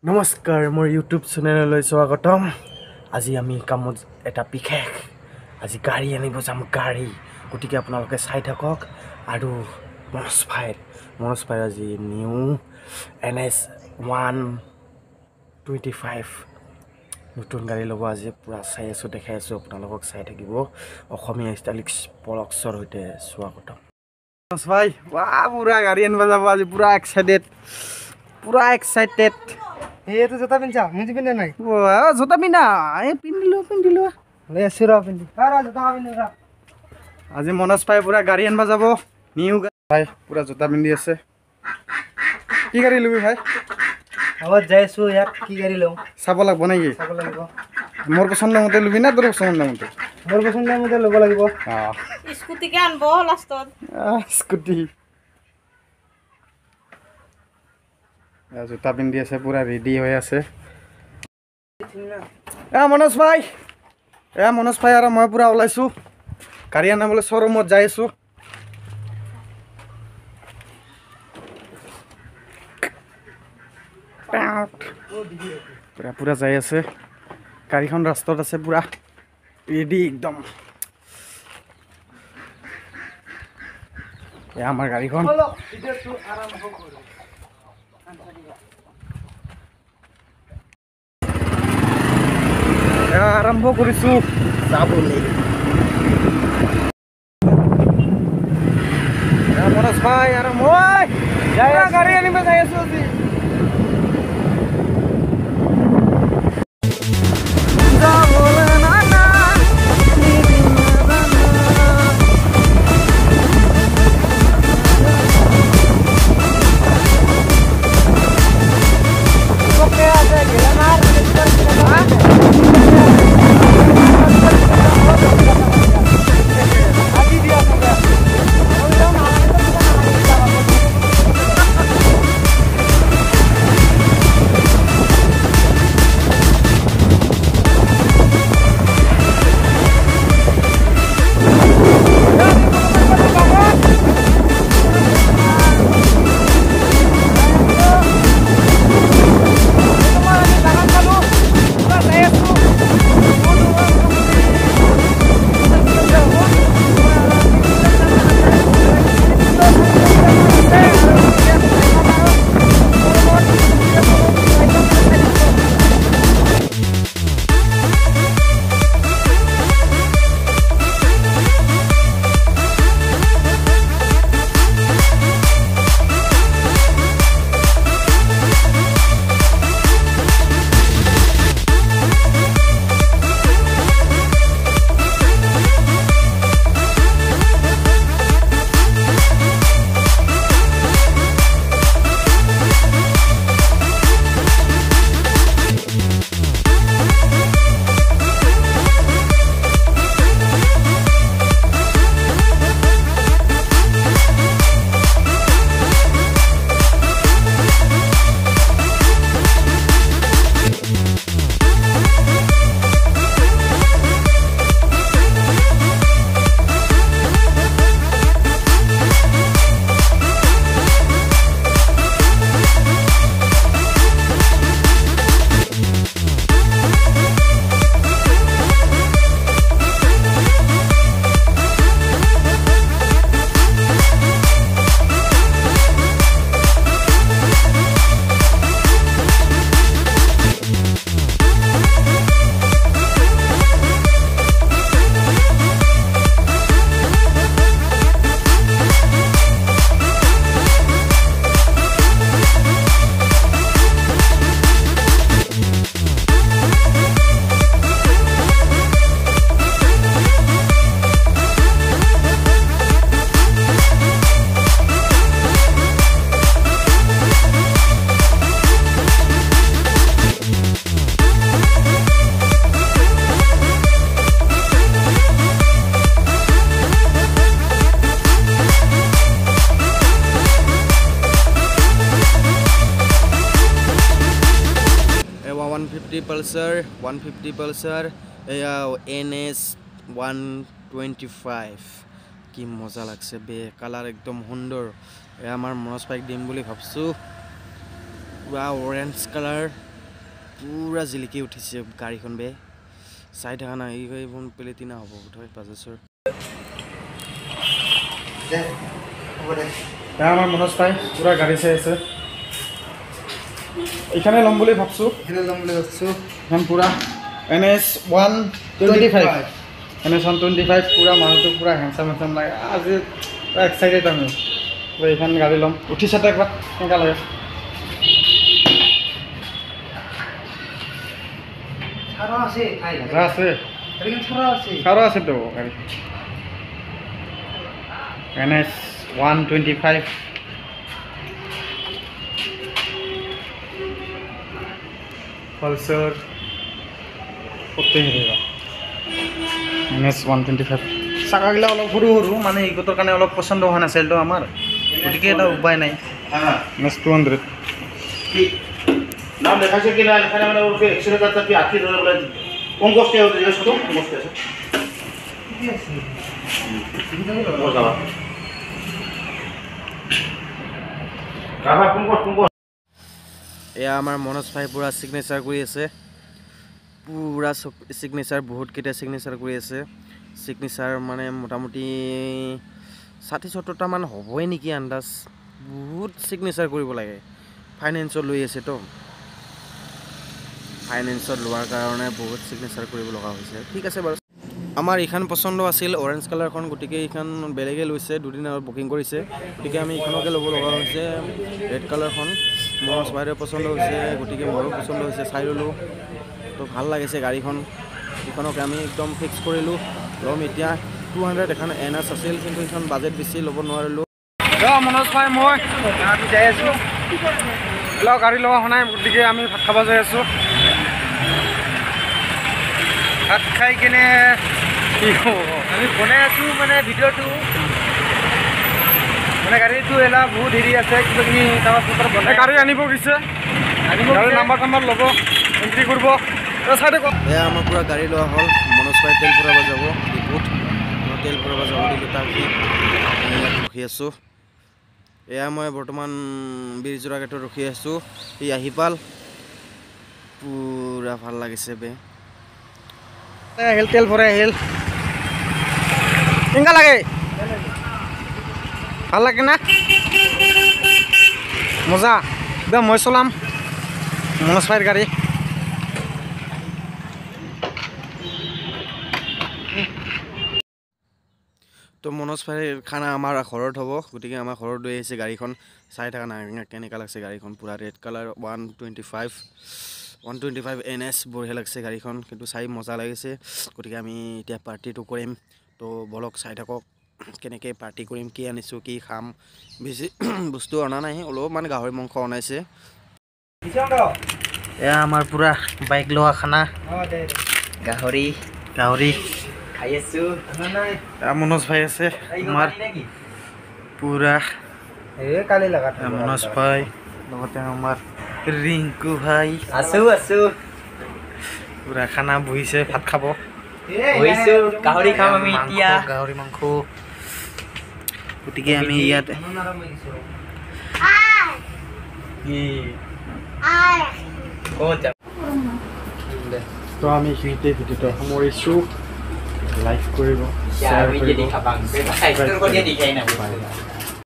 নমস্কাৰ মোৰ ইউটিউব চেনেললৈ স্বাগতম। আজি আমি কামত এটা বিশেষ আজি গাড়ী আনিব যাম গাড়ী, গতিকে আপোনালোকে চাই থাকক। আৰু মনোজ ভাই আজি নিউ NS125 নতুন গাড়ী ল'ব। আজি পূৰা চাই আছোঁ, দেখাই আছোঁ আপোনালোকক, চাই থাকিব। অসমীয়া ষ্টাইলিছ ব্লগছৰ সৈতে স্বাগতম। মনোজ ভাই পূৰা গাড়ী আনিব যাব আজি, পূৰা এক্সাইটেড। এইটো জোতা পিন্ধা মুজি পিন্ধা নাই জোতা পিন্ধা পিন্ধিলো লৈ আছো ৰ পিন্ধি জোতা পিন্ধি ৰ। আজি মনোজ ভাই পুৰা গাড়ী আনিব যাব, নিউ ভাই পুৰা জোতা পিন্ধি আছে। কি গাড়ী লবি ভাই? আগত যাই আছো, ইয়াত কি গাড়ী লওঁ চাব লাগিব নেকি? চাব লাগিব। মোৰ পচন্দ মতে লবি না তোৰ পচন্দ মতে? মোৰ পচন্দ মতে ল'ব লাগিব। স্কুটিকে আনব লাষ্টত। স্কুটি জোতা পিন্ধি আছে, পুৰা ৰেডি হৈ আছে। মনোজ ভাই আৰু মই পুৰা ওলাইছোঁ, গাড়ী আনিবলৈ শ্ব'ৰুমত যাই আছোঁ। পুৰা যাই আছে, গাড়ীখন ৰাস্তাত আছে, পুৰা ৰেডি একদম। আমাৰ গাড়ীখন আৰম্ভ কৰিছোঁ যাবলৈ। মনোজ ভাই আৰু মই গাড়ী আনিব যাই আছোঁ আজি। Pulsar 150 Pulsar NS125 কি মজা লাগছে বে, কালাৰ একদম সুন্দৰ। আমাৰ মনোজ ভাইক দিম বুলি ভাবছোঁ, পুৰা অৰেঞ্জ কালাৰ পুৰা জিলিকি উঠিছে গাড়ীখন বে চাই থকা নাই এইখন প্লেটি না হ'ব বোধহয় বাজাজৰ আমাৰ মনোজ ভাই পুৰা গাড়ী চাই আছে এইখানে ল'ম বুলি ভাবছো এখন পুৰা NS125 পুৰা মানুহটো পুৰা হেণ্ডচাম লাগে আজি পুৰা এক্সাইটেড আমি এইখন গাড়ী ল'ম উঠিছে একবাৰ কেনেকুৱা লাগে আছে তো গাড়ী NS125 Pulsar NS125 চাকাগিলা অলপ সৰু সৰু মানে এইগতৰ কাৰণে অলপ পচন্দ হোৱা নাছিল তো আমাৰ গতিকে এটা উপায় নাই NS200 नाम देखा से कि ना लिखा मैंने उनके एक्सरे करता कि आखिर होने वाला कौन कॉस्ट है ये छोटो कौन कॉस्ट है बहुत ज़्यादा काबा कौन कॉस्ट এয়া আমাৰ মনোজ ভাই পুৰা সিগনেচাৰ কৰি আছে পুৰা সিগনেচাৰ বহুত কেইটা সিগনেচাৰ কৰি আছে সিগনেচাৰ মানে মোটামুটি 60-70টা মান হ'বই নেকি আন্দাজ বহুত সিগনেচাৰ কৰিব লাগে ফাইনেন্সৰ লৈ আছে তো ফাইনেন্সৰ লোৱাৰ কাৰণে বহুত সিগনেচাৰ কৰিব লগা হৈছে ঠিক আছে বাৰু আমাৰ এইখন পছন্দ আছিল অৰেঞ্জ কালাৰখন গতিকে এইখন বেলেগে লৈছে দুদিন আগত বুকিং কৰিছে গতিকে আমি এইখনকে ল'ব লগা হৈছে ৰেড কালাৰখন মনোজ ভাইৰ পছন্দ হৈছে গতিকে মোৰো পছন্দ হৈছে চাই ল'লোঁ তো ভাল লাগিছে গাড়ীখন এইখনকে আমি একদম ফিক্স কৰিলোঁ ল'ম এতিয়া 200 এখন NS আছিল কিন্তু এইখন বাজেট বেছি ল'ব নোৱাৰিলোঁ মনোজ ভাই মই আমি যাই আছোঁ গাড়ী লোৱা হোৱা নাই গতিকে আমি ভাত খাব যাই আছোঁ ভাত খাই কিনে কি হ'ব আমি বনাই আছোঁ মানে ভিডিঅ'টো মানে গাড়ীটো এলা বহুত হেৰি আছে কিবা কিবি তাৰপৰা বনাই গাড়ী আনিব গৈছে গাড়ীৰ নাম্বাৰ ল'ব এণ্ট্ৰি কৰিব এয়া আমাৰ পুৰা গাড়ী লোৱা হ'ল মনোজ ভাই তেল ভৰাব যাব ডিপুত তেল ভৰাব যাব দিলোঁ তাক ৰখি আছোঁ এয়া মই বৰ্তমান বিৰজোৰা গেটত ৰখি আছোঁ ই আহি পাল পুৰা ভাল লাগিছে বে আহিল তেল ভৰাই আহিল কেনেকুৱা লাগে ভাল লাগে না মজা একদম মই চলাম মনোজ ভাইৰ গাড়ী তো মনোজ ভাইৰ খানা আমাৰ ঘৰত হ'ব গতিকে আমাৰ ঘৰত লৈ আহিছে গাড়ীখন চাই থকা নাই কেনেকুৱা লাগছে গাড়ীখন পুৰা ৰেড কালাৰ 125 NS বঢ়িয়া লাগছে গাড়ীখন কিন্তু চাই মজা লাগিছে গতিকে আমি এতিয়া পাৰ্টিটো কৰিম তো বলক চাই থাকক কেনেকৈ পাৰ্টি কৰিম কি আনিছোঁ কি খাম বেছি বস্তু অনা নাই অলপমান গাহৰি মাংস অনাইছে এয়া আমাৰ পুৰা বাইক লোৱা খানা গাহৰি খাই আছোঁ মনোজ ভাই আছে আমাৰ পুৰা কালি লগা মনোজ ভাই লগতে আমাৰ ৰিংকু ভাই আছোঁ পুৰা খানা বহিছে ভাত খাব গাহৰি খাম আমি এতিয়া গাহৰি মাংস গতিকে আমি ইয়াতে তো আমি এইখিনিতে ভিডিঅ'টো সামৰিছোঁ লাইক কৰিব শ্বেয়াৰ কৰিব